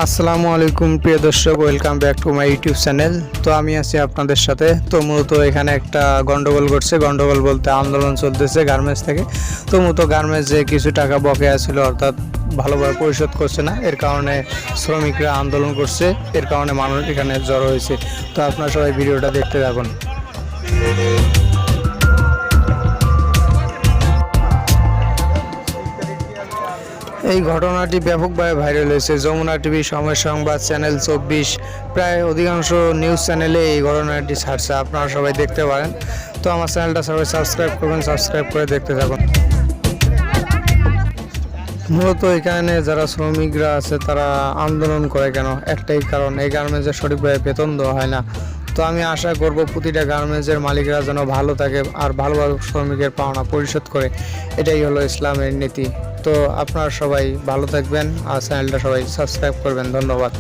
আসসালামু আলাইকুম প্রিয় দর্শক, welcome back to my YouTube channel. তো আমি আছি আপনাদের সাথে। তো মূলত এখানে একটা গন্ডগোল ঘটছে, গন্ডগোল বলতে আন্দোলন চলতেছে গার্মেন্টস থেকে। তো মূলত গার্মেন্টস যে কিছু টাকা বকেয়া ছিল, অর্থাৎ ভালোভাবে পরিশোধ করছে না, এর কারণে শ্রমিকরা আন্দোলন করছে, এর কারণে মানুষ এখানে জড়ো হয়েছে। তো আপনারা সবাই ভিডিওটা দেখতে থাকুন। এই ঘটনাটি ব্যাপকভাবে ভাইরাল হয়েছে। যমুনা টিভি, সময় সংবাদ, চ্যানেল 24, প্রায় অধিকাংশ নিউজ চ্যানেলে এই ঘটনাটি ছাড়ছে। আপনারা সবাই দেখতে পারেন। তো আমার চ্যানেলটা সবাই সাবস্ক্রাইব করবেন, সাবস্ক্রাইব করে দেখতে থাকুন। মূলত এখানে যারা শ্রমিকরা আছে তারা আন্দোলন করে কেন? একটাই কারণ, এই গার্মেন্টসের সঠিকভাবে বেতন দেওয়া হয় না। তো আমি আশা করব প্রতিটা গার্মেন্টসের মালিকরা যেন ভালো থাকে আর ভালোভাবে শ্রমিকের পাওনা পরিশোধ করে। এটাই হলো ইসলামের নীতি। তো আপনারা সবাই ভালো থাকবেন আর চ্যানেলটা সবাই সাবস্ক্রাইব করবেন। ধন্যবাদ।